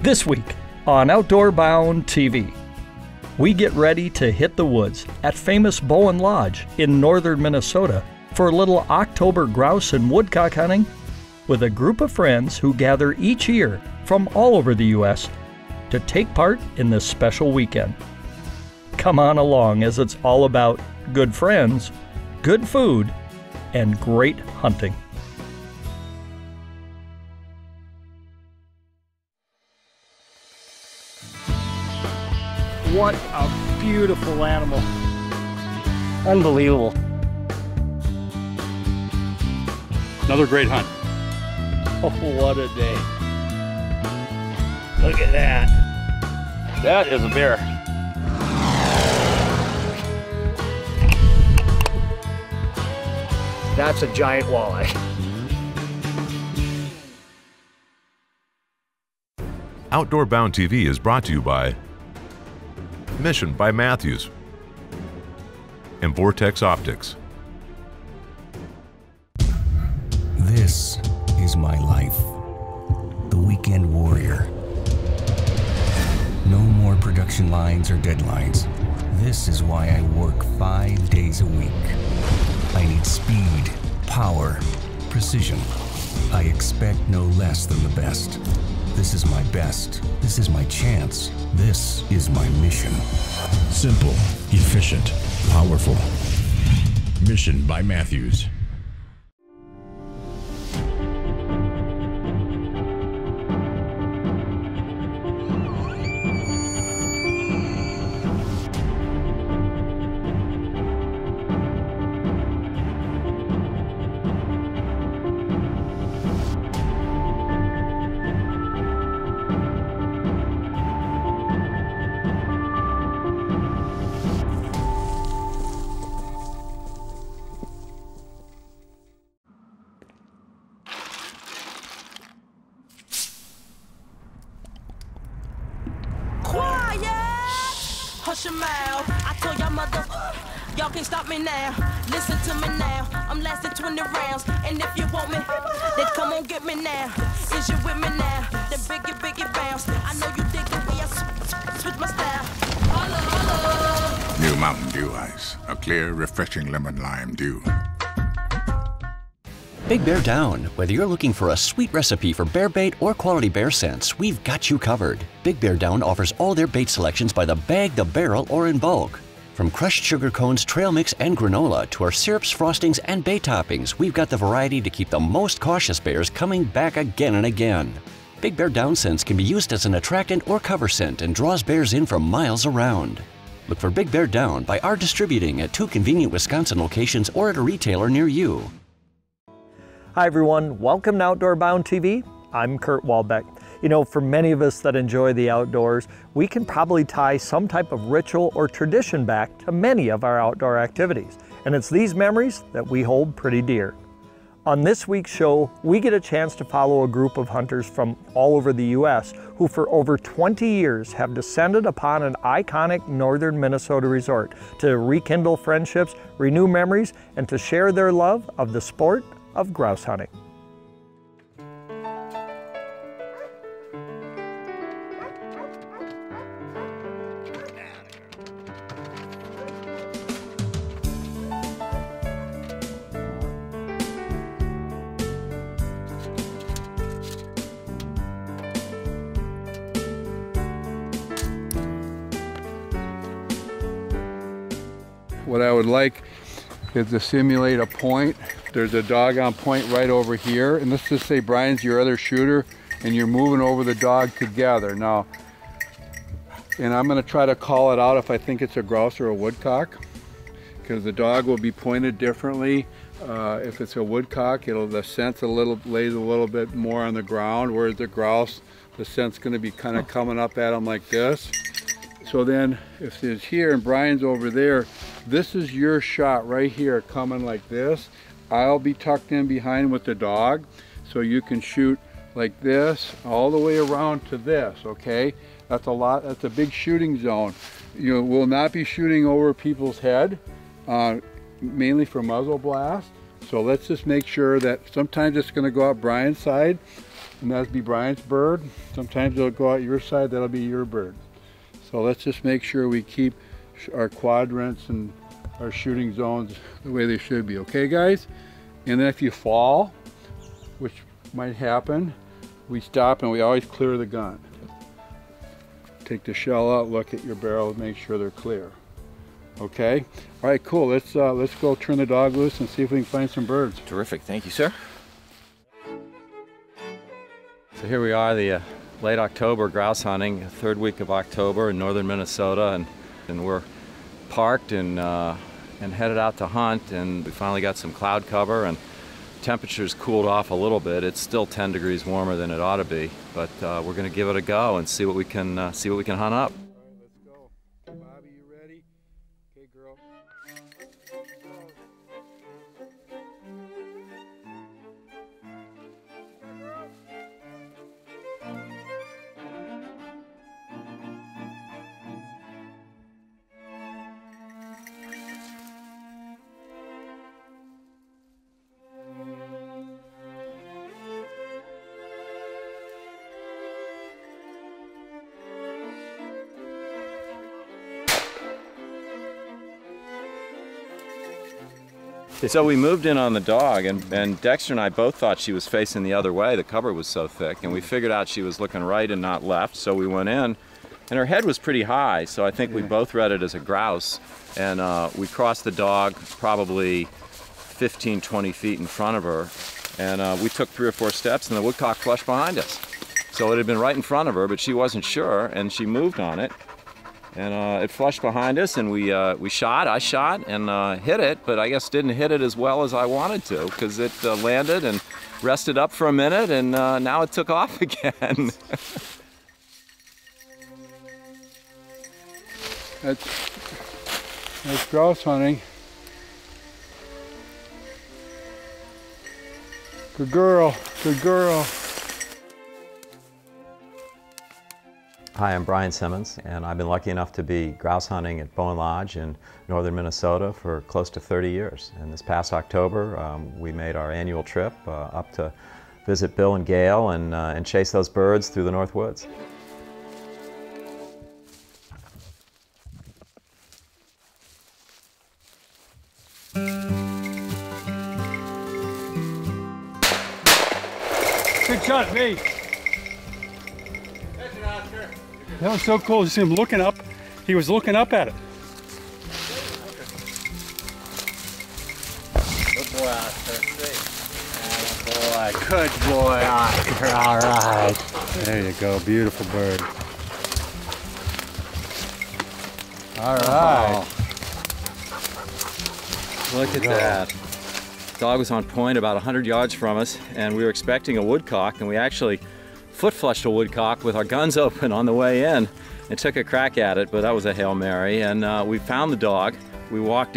This week on Outdoor Bound TV, we get ready to hit the woods at famous Bowen Lodge in northern Minnesota for a little October grouse and woodcock hunting with a group of friends who gather each year from all over the U.S. to take part in this special weekend. Come on along, as it's all about good friends, good food, and great hunting. What a beautiful animal. Unbelievable. Another great hunt. Oh, what a day. Look at that. That is a bear. That's a giant walleye. Outdoor Bound TV is brought to you by Mission by Matthews and Vortex Optics. This is my life, the weekend warrior. No more production lines or deadlines. This is why I work 5 days a week. I need speed, power, precision. I expect no less than the best. This is my best. This is my chance. This is my mission. Simple, efficient, powerful. Mission by Matthews. Hush your mouth. I told y'all mother, y'all can't stop me now. Listen to me now. I'm lasting 20 rounds. And if you want me, then come on get me now. Is you with me now? Then biggie bounce. I know you dig the way I switch my style. Holla. New Mountain Dew Ice. A clear, refreshing lemon lime dew. Big Bear Down. Whether you're looking for a sweet recipe for bear bait or quality bear scents, we've got you covered. Big Bear Down offers all their bait selections by the bag, the barrel, or in bulk. From crushed sugar cones, trail mix, and granola to our syrups, frostings, and bait toppings, we've got the variety to keep the most cautious bears coming back again and again. Big Bear Down scents can be used as an attractant or cover scent and draws bears in from miles around. Look for Big Bear Down by our distributing at 2 convenient Wisconsin locations or at a retailer near you. Hi everyone, welcome to Outdoor Bound TV. I'm Kurt Walbeck. You know, for many of us that enjoy the outdoors, we can probably tie some type of ritual or tradition back to many of our outdoor activities. And it's these memories that we hold pretty dear. On this week's show, we get a chance to follow a group of hunters from all over the U.S. who for over 20 years have descended upon an iconic northern Minnesota resort to rekindle friendships, renew memories, and to share their love of the sport of grouse hunting. What I would like is to simulate a point. There's a dog on point right over here, and let's just say Brian's your other shooter and you're moving over the dog together. Now, and I'm going to try to call it out if I think it's a grouse or a woodcock, because the dog will be pointed differently. If it's a woodcock, the scent's lays a little bit more on the ground, whereas the grouse, the scent's going to be kind of coming up at him like this. So then if it's here and Brian's over there, this is your shot right here coming like this. I'll be tucked in behind with the dog, so you can shoot like this all the way around to this, okay? That's a big shooting zone. You will not be shooting over people's head, mainly for muzzle blast. So let's just make sure that sometimes it's gonna go out Brian's side, and that'll be Brian's bird. Sometimes it'll go out your side, that'll be your bird. So let's just make sure we keep our quadrants and our shooting zones the way they should be, okay guys? And then if you fall, which might happen, we stop and we always clear the gun. Take the shell out, look at your barrel, and make sure they're clear. Okay? All right, cool. Let's go turn the dog loose and see if we can find some birds. Terrific. Thank you, sir. So here we are, the late October grouse hunting, third week of October in northern Minnesota, and we're parked and headed out to hunt, and we finally got some cloud cover, and temperatures cooled off a little bit. It's still 10 degrees warmer than it ought to be, but we're going to give it a go and see what we can hunt up. All right, let's go. Bobby, you ready? Okay, girl. So we moved in on the dog, and Dexter and I both thought she was facing the other way. The cover was so thick, and we figured out she was looking right and not left, so we went in, and her head was pretty high, so I think we both read it as a grouse, and we crossed the dog probably 15, 20 feet in front of her, and we took 3 or 4 steps, and the woodcock flushed behind us. So it had been right in front of her, but she wasn't sure, and she moved on it. And it flushed behind us, and I shot and hit it, but I guess didn't hit it as well as I wanted to, because it landed and rested up for a minute, and now it took off again. That's grouse hunting. Good girl, good girl. Hi, I'm Brian Simmons, and I've been lucky enough to be grouse hunting at Bowen Lodge in northern Minnesota for close to 30 years. And this past October, we made our annual trip up to visit Bill and Gail and chase those birds through the North Woods. Good shot, me. That was so cool to see him looking up. He was looking up at it. Good boy, Oscar. Good boy, Oscar. All right. There you go. Beautiful bird. All right. Look at that. The dog was on point about 100 yards from us, and we were expecting a woodcock, and we actually foot flushed a woodcock with our guns open on the way in and took a crack at it, but that was a Hail Mary, and we found the dog. We walked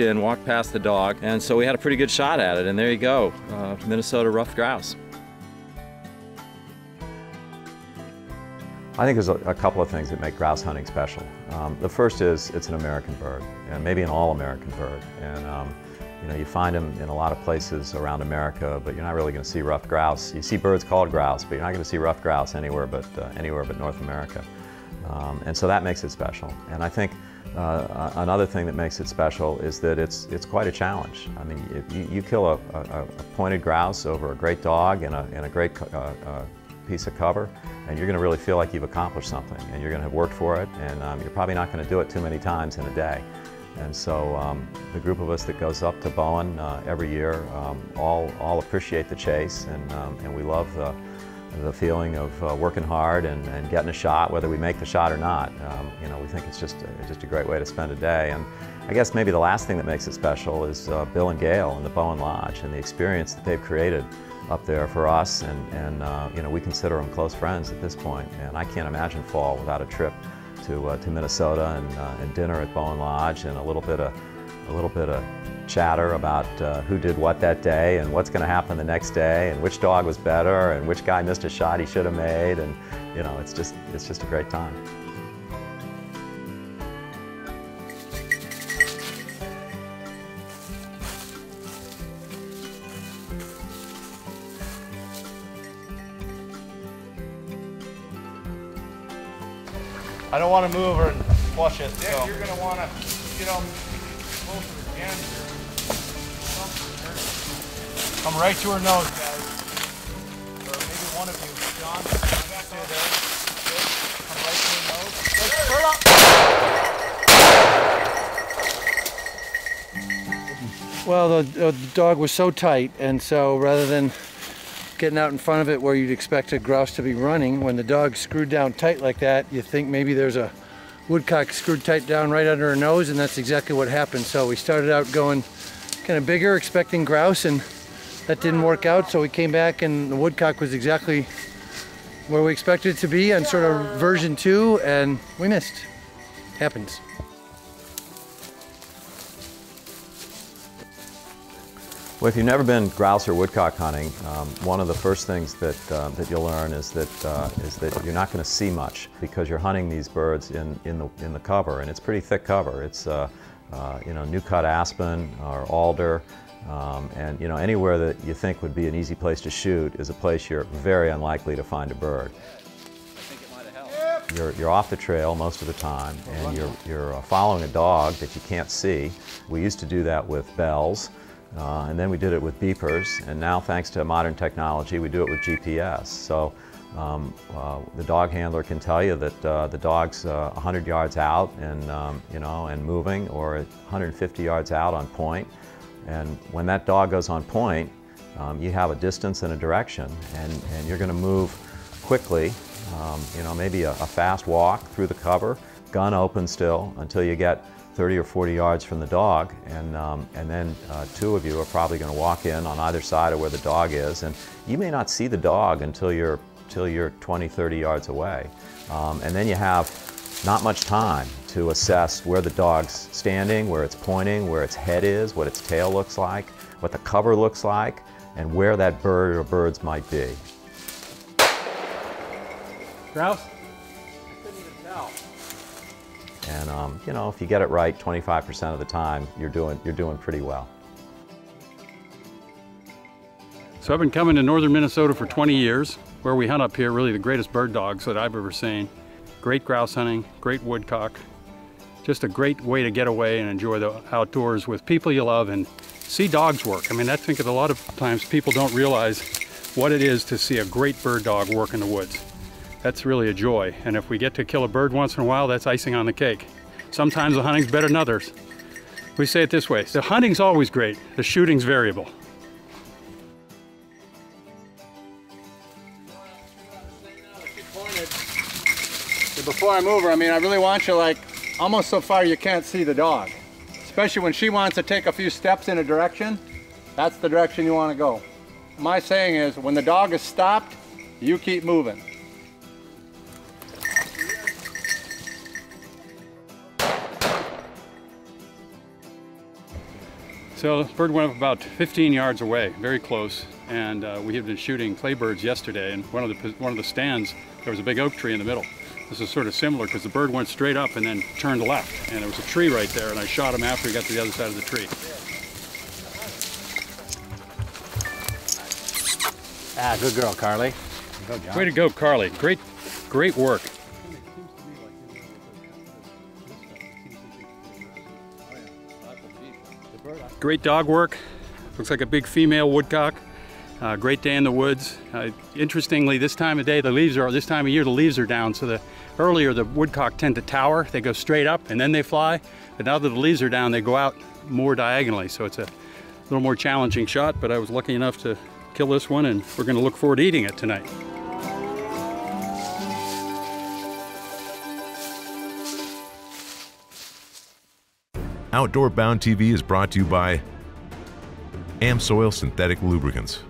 past the dog, and so we had a pretty good shot at it, and there you go, Minnesota ruffed grouse. I think there's a couple of things that make grouse hunting special. The first is it's an American bird, and maybe an all-American bird. And you know, you find them in a lot of places around America, but you're not really going to see ruffed grouse. You see birds called grouse, but you're not going to see ruffed grouse anywhere but North America. And so that makes it special. And I think another thing that makes it special is that it's quite a challenge. I mean, if you kill a pointed grouse over a great dog and a great piece of cover, and you're going to really feel like you've accomplished something, and you're going to have worked for it, and you're probably not going to do it too many times in a day. And so the group of us that goes up to Bowen every year all appreciate the chase, and we love the feeling of working hard and getting a shot, whether we make the shot or not. You know, we think it's just a great way to spend a day. And I guess maybe the last thing that makes it special is Bill and Gail and the Bowen Lodge and the experience that they've created up there for us, and you know, we consider them close friends at this point. And I can't imagine fall without a trip to Minnesota and dinner at Bowen Lodge and a little bit of chatter about who did what that day and what's going to happen the next day and which dog was better and which guy missed a shot he should have made, and you know, it's just a great time. I don't want to move or flush it. Dick, so. you're going to want to get them closer again. Come right to her nose, guys. Or maybe one of you. John, stay there. Good. Come right to her nose. Good. Turn up. Well, the dog was so tight, and so rather than getting out in front of it where you'd expect a grouse to be running, when the dog's screwed down tight like that, you think maybe there's a woodcock screwed tight down right under her nose, and that's exactly what happened. So we started out going kind of bigger, expecting grouse, and that didn't work out, so we came back and the woodcock was exactly where we expected it to be on sort of version 2, and we missed. Happens. Well, if you've never been grouse or woodcock hunting, one of the first things that you'll learn is that you're not going to see much because you're hunting these birds in the cover, and it's pretty thick cover. It's you know, new cut aspen or alder, and you know, anywhere that you think would be an easy place to shoot is a place you're very unlikely to find a bird. You're off the trail most of the time, and you're following a dog that you can't see. We used to do that with bells. And then we did it with beepers, and now thanks to modern technology we do it with GPS. So the dog handler can tell you that the dog's 100 yards out and you know, and moving, or 150 yards out on point. And when that dog goes on point, you have a distance and a direction, and you're going to move quickly. You know, maybe a fast walk through the cover, gun open still, until you get 30 or 40 yards from the dog, and then two of you are probably going to walk in on either side of where the dog is, and you may not see the dog until you're 20, 30 yards away. And then you have not much time to assess where the dog's standing, where it's pointing, where its head is, what its tail looks like, what the cover looks like, and where that bird or birds might be. Grouse? And you know, if you get it right 25% of the time, you're doing pretty well. So I've been coming to northern Minnesota for 20 years, where we hunt up here really the greatest bird dogs that I've ever seen. Great grouse hunting, great woodcock, just a great way to get away and enjoy the outdoors with people you love and see dogs work. I mean, I think that a lot of times people don't realize what it is to see a great bird dog work in the woods. That's really a joy, and if we get to kill a bird once in a while, that's icing on the cake. Sometimes the hunting's better than others. We say it this way, the hunting's always great, the shooting's variable. Before I move her, I mean, I really want you like almost so far you can't see the dog. Especially when she wants to take a few steps in a direction, that's the direction you want to go. My saying is, when the dog is stopped, you keep moving. So the bird went up about 15 yards away, very close, and we had been shooting claybirds yesterday, and one of the stands, there was a big oak tree in the middle. This is sort of similar because the bird went straight up and then turned left, and there was a tree right there, and I shot him after he got to the other side of the tree. Ah, good girl, Carly. Go, John. Way to go, Carly. Great work. Great dog work. Looks like a big female woodcock. Great day in the woods. Interestingly, this time of day, this time of year, the leaves are down. So earlier the woodcock tend to tower. They go straight up and then they fly. But now that the leaves are down, they go out more diagonally. So it's a little more challenging shot, but I was lucky enough to kill this one, and we're going to look forward to eating it tonight. Outdoor Bound TV is brought to you by Amsoil Synthetic Lubricants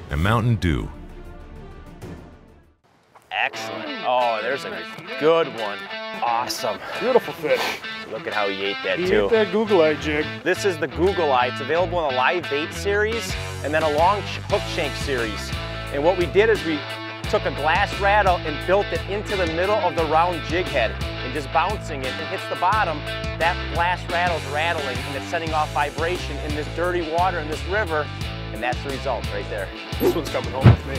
and Mountain Dew. Excellent. Oh, there's a good one. Awesome. Beautiful fish. Look at how he ate that, He too. ate that Google Eye jig. This is the Google Eye. It's available in a live bait series and then a long hook shank series. And what we did is we took a glass rattle and built it into the middle of the round jig head, and just bouncing it, it hits the bottom, that glass rattle's rattling and it's sending off vibration in this dirty water in this river, and that's the result right there. This one's coming home with me.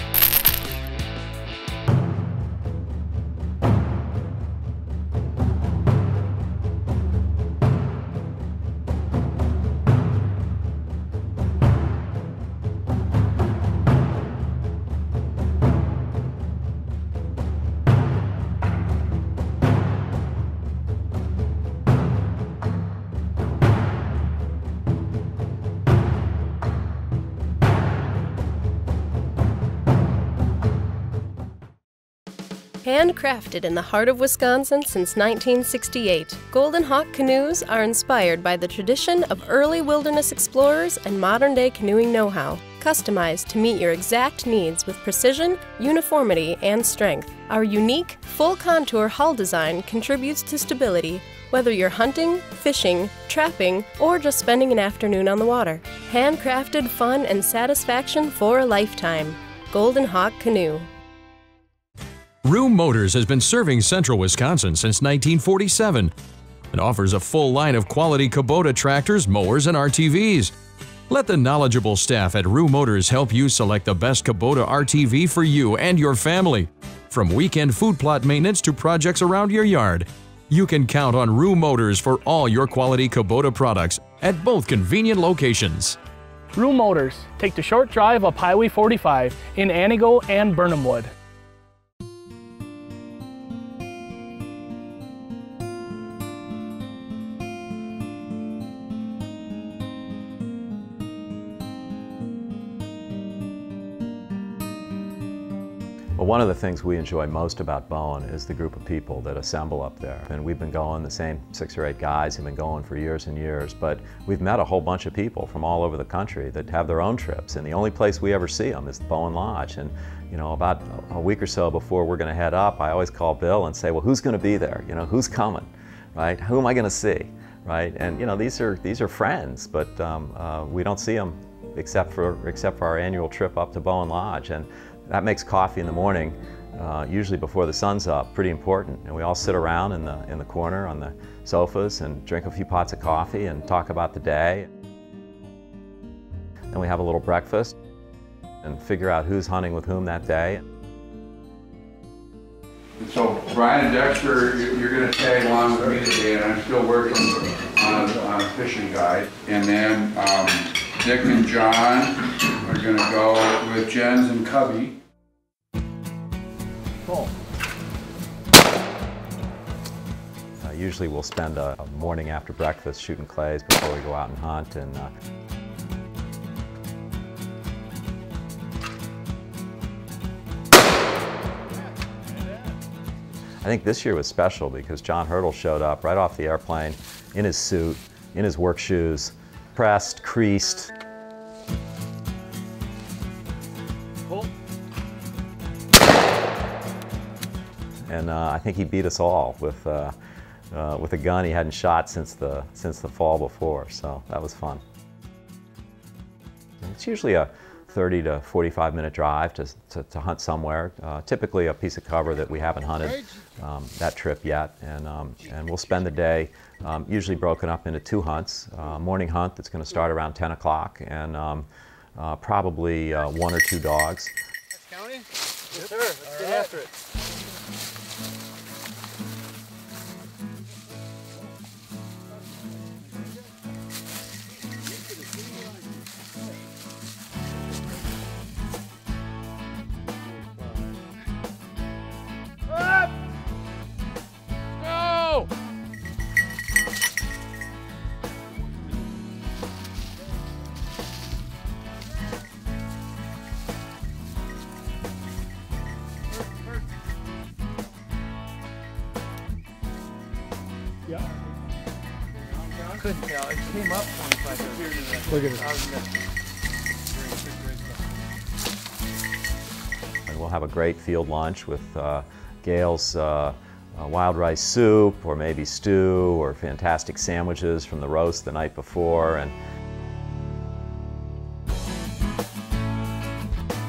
Handcrafted in the heart of Wisconsin since 1968, Golden Hawk canoes are inspired by the tradition of early wilderness explorers and modern-day canoeing know-how, customized to meet your exact needs with precision, uniformity, and strength. Our unique, full-contour hull design contributes to stability, whether you're hunting, fishing, trapping, or just spending an afternoon on the water. Handcrafted fun and satisfaction for a lifetime. Golden Hawk Canoe. Rue Motors has been serving central Wisconsin since 1947 and offers a full line of quality Kubota tractors, mowers, and RTVs. Let the knowledgeable staff at Rue Motors help you select the best Kubota RTV for you and your family. From weekend food plot maintenance to projects around your yard, you can count on Rue Motors for all your quality Kubota products at both convenient locations. Rue Motors. Take the short drive up Highway 45 in Antigo and Burnhamwood. Well, one of the things we enjoy most about Bowen is the group of people that assemble up there. And we've been going, the same 6 or 8 guys have been going for years and years, but we've met a whole bunch of people from all over the country that have their own trips, and the only place we ever see them is the Bowen Lodge. And you know, about a week or so before we're going to head up, I always call Bill and say, well, who's going to be there? You know, who's coming, right? Who am I going to see, right? And you know, these are friends, but we don't see them except for our annual trip up to Bowen Lodge. And that makes coffee in the morning, usually before the sun's up, pretty important. And we all sit around in the corner on the sofas and drink a few pots of coffee and talk about the day. Then we have a little breakfast and figure out who's hunting with whom that day. So Brian and Dexter, you're going to tag along with me today, and I'm still working on a fishing guide. And then Dick and John are going to go with Jens and Cubby. Cool. Usually we'll spend a morning after breakfast shooting clays before we go out and hunt. And I think this year was special because John Hurdle showed up right off the airplane in his suit, in his work shoes, pressed, creased. And I think he beat us all with a gun he hadn't shot since the fall before, so that was fun. It's usually a 30 to 45 minute drive to hunt somewhere, typically a piece of cover that we haven't hunted that trip yet, and we'll spend the day usually broken up into 2 hunts. Morning hunt that's going to start around 10 o'clock, and probably 1 or 2 dogs. County? Yes, sir. Let's get after it. Up! Go! Yeah. Couldn't tell. It came up 25. Look at it. And we'll have a great field lunch with Gail's wild rice soup, or maybe stew, or fantastic sandwiches from the roast the night before. And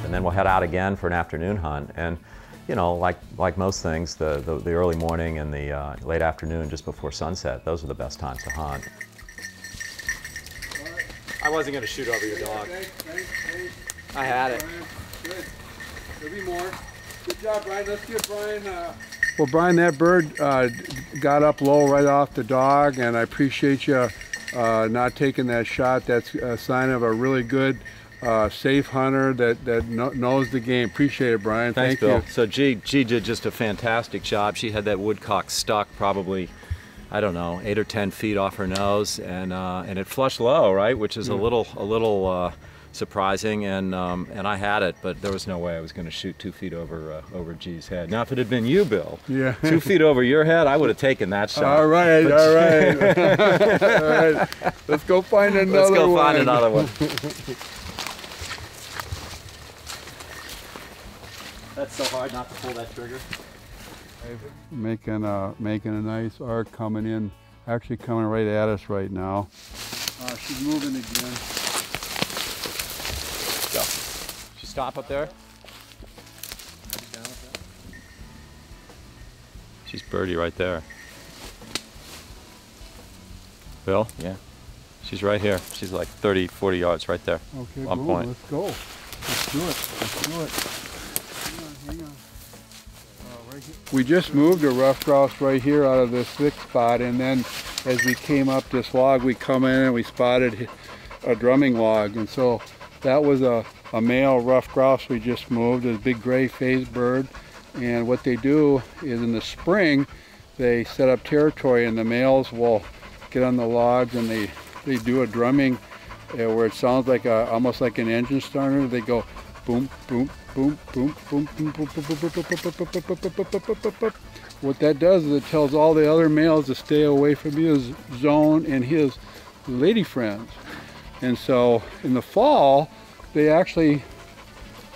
then we'll head out again for an afternoon hunt. And you know, like most things, the early morning and the late afternoon just before sunset, those are the best times to hunt. I wasn't going to shoot over your dog. I had it. Good. There'll be more. Good job, Brian. Let's give Brian... Well, Brian, that bird got up low right off the dog, and I appreciate you not taking that shot. That's a sign of a really good, safe hunter that knows the game. Appreciate it, Brian. Thanks, Thank Bill. you. So G did just a fantastic job. She had that woodcock stuck probably, I don't know, 8 or 10 feet off her nose, and it flushed low, right? Which is a little surprising, and I had it, but there was no way I was going to shoot 2 feet over G's head. Now, if it had been you, Bill, 2 feet over your head, I would have taken that shot. All right, all right. All right. Let's go find another one. Let's go find another one. That's so hard not to pull that trigger. Making a nice arc coming in, actually coming right at us right now. She's moving again. Go. She stop up there? She's birdie right there. Bill? Yeah. She's right here. She's like 30, 40 yards right there. Okay, on boom, point. let's go. Let's do it. Let's do it. Hang on. Right here. We just moved a rough grouse right here out of this thick spot, and then as we came up this log, we come in and we spotted a drumming log, and so that was a male rough grouse we just moved, a big gray phased bird. And what they do is in the spring, they set up territory, and the males will get on the logs and they do a drumming where it sounds like almost like an engine starter. They go boom, boom, boom, boom, boom, boom, boom, boom, boom, boom, boom, boom. What that does is it tells all the other males to stay away from his zone and his lady friends. And so in the fall, they actually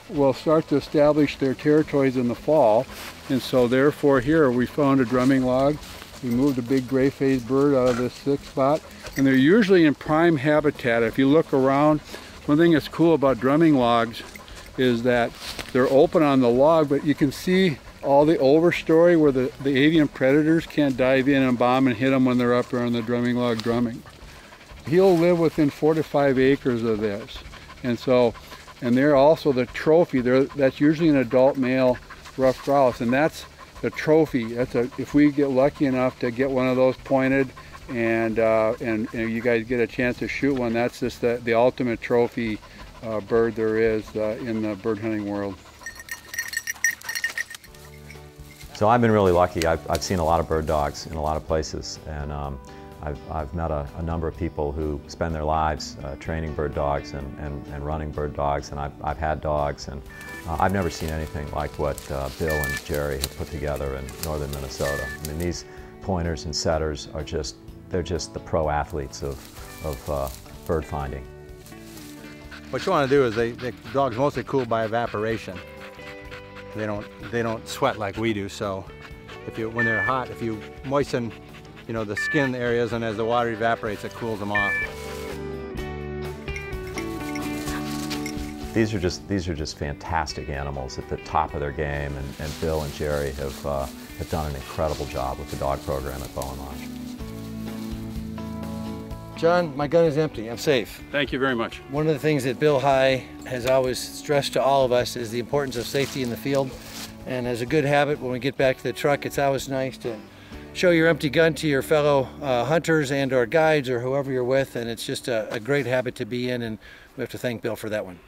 will start to establish their territories in the fall. And so therefore here we found a drumming log. We moved a big gray phased bird out of this thick spot, and they're usually in prime habitat. If you look around, one thing that's cool about drumming logs is that they're open on the log, but you can see all the overstory where the avian predators can't dive in and bomb and hit them when they're up there on the drumming log drumming. He'll live within 4 to 5 acres of this. And so, and they're also the trophy. That's usually an adult male rough grouse, and that's the trophy. If we get lucky enough to get one of those pointed, and you guys get a chance to shoot one, that's just the ultimate trophy bird there is in the bird hunting world. So I've been really lucky. I've seen a lot of bird dogs in a lot of places, and I've met a number of people who spend their lives training bird dogs and running bird dogs, and I've had dogs, and I've never seen anything like what Bill and Jerry have put together in northern Minnesota. I mean, these pointers and setters are they're just the pro athletes of bird finding. What you want to do is the dogs mostly cool by evaporation. They don't sweat like we do. So when they're hot, if you moisten, the skin areas, and as the water evaporates, it cools them off. These are just fantastic animals at the top of their game, and Bill and Jerry have done an incredible job with the dog program at Bowen Lodge. John, my gun is empty. I'm safe. Thank you very much. One of the things that Bill High has always stressed to all of us is the importance of safety in the field. And as a good habit, when we get back to the truck, it's always nice to show your empty gun to your fellow hunters and or guides or whoever you're with. And it's just a great habit to be in, and we have to thank Bill for that one.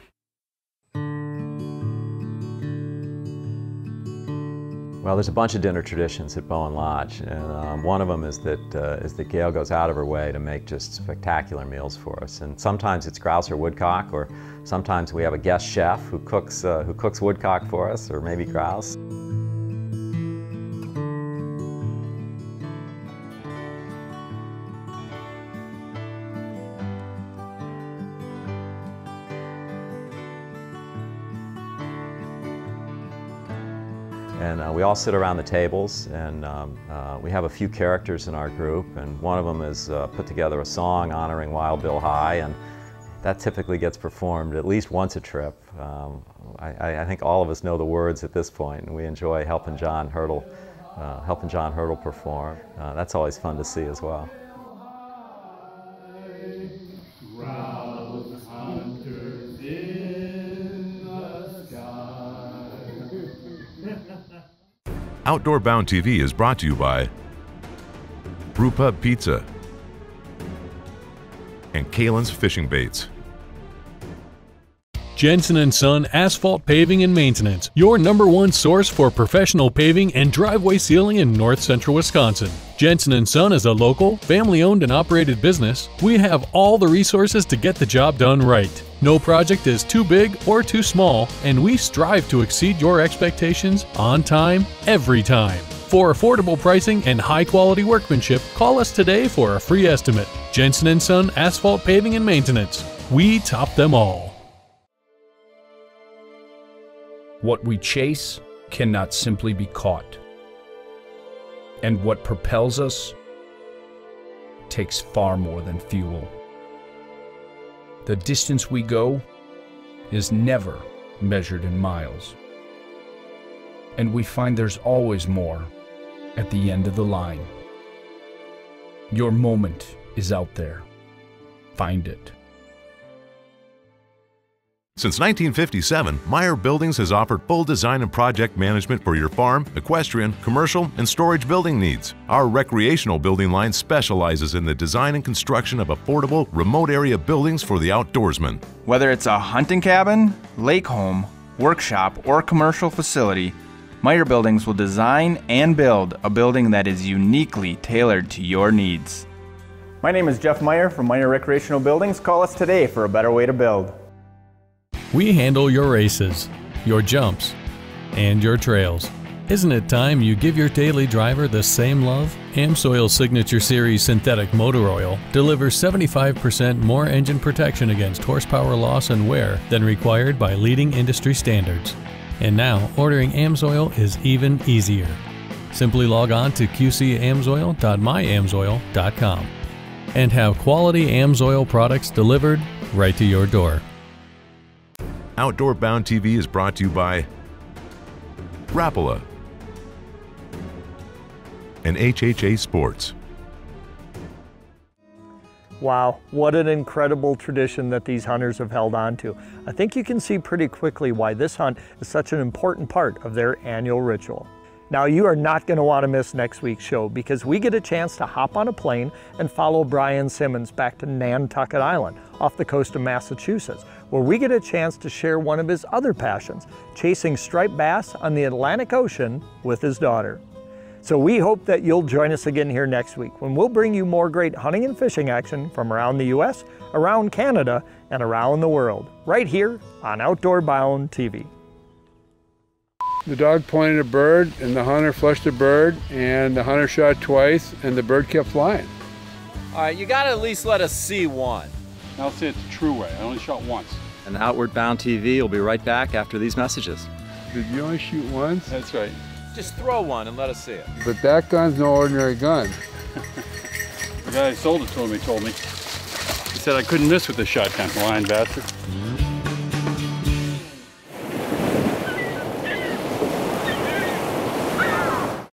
Well, there's a bunch of dinner traditions at Bowen Lodge, and one of them is that Gail goes out of her way to make just spectacular meals for us. And sometimes it's grouse or woodcock, or sometimes we have a guest chef who cooks woodcock for us, or maybe grouse. And we all sit around the tables, and we have a few characters in our group, and one of them has put together a song honoring Wild Bill High, and that typically gets performed at least once a trip. I think all of us know the words at this point, and we enjoy helping John Hurdle perform. That's always fun to see as well. Outdoor Bound TV is brought to you by Brewpub Pizza and Kalen's Fishing Baits. Jensen & Son Asphalt Paving and Maintenance, your #1 source for professional paving and driveway sealing in north central Wisconsin. Jensen & Son is a local, family-owned and operated business. We have all the resources to get the job done right. No project is too big or too small, and we strive to exceed your expectations on time, every time. For affordable pricing and high-quality workmanship, call us today for a free estimate. Jensen & Son Asphalt Paving and Maintenance. We top them all. What we chase cannot simply be caught. And what propels us takes far more than fuel. The distance we go is never measured in miles. And we find there's always more at the end of the line. Your moment is out there. Find it. Since 1957, Meyer Buildings has offered full design and project management for your farm, equestrian, commercial, and storage building needs. Our recreational building line specializes in the design and construction of affordable, remote area buildings for the outdoorsman. Whether it's a hunting cabin, lake home, workshop, or commercial facility, Meyer Buildings will design and build a building that is uniquely tailored to your needs. My name is Jeff Meyer from Meyer Recreational Buildings. Call us today for a better way to build. We handle your races, your jumps, and your trails. Isn't it time you give your daily driver the same love? AmSoil Signature Series Synthetic Motor Oil delivers 75% more engine protection against horsepower loss and wear than required by leading industry standards. And now, ordering AmSoil is even easier. Simply log on to qcamsoil.myamsoil.com and have quality AmSoil products delivered right to your door. Outdoor Bound TV is brought to you by Rapala and HHA Sports. Wow, what an incredible tradition that these hunters have held on to. I think you can see pretty quickly why this hunt is such an important part of their annual ritual. Now, you are not going to want to miss next week's show because we get a chance to hop on a plane and follow Brian Simmons back to Nantucket Island off the coast of Massachusetts, where we get a chance to share one of his other passions, chasing striped bass on the Atlantic Ocean with his daughter. So we hope that you'll join us again here next week when we'll bring you more great hunting and fishing action from around the US, around Canada, and around the world, right here on Outdoor Bound TV. The dog pointed a bird, and the hunter flushed a bird, and the hunter shot twice, and the bird kept flying. All right, you gotta at least let us see one. I'll say it's a true way. I only shot once. And Outward Bound TV will be right back after these messages. Did you only shoot once? That's right. Just throw one and let us see it. But that gun's no ordinary gun. The guy who sold it to me told me. He said I couldn't miss with this shotgun, lying bastard.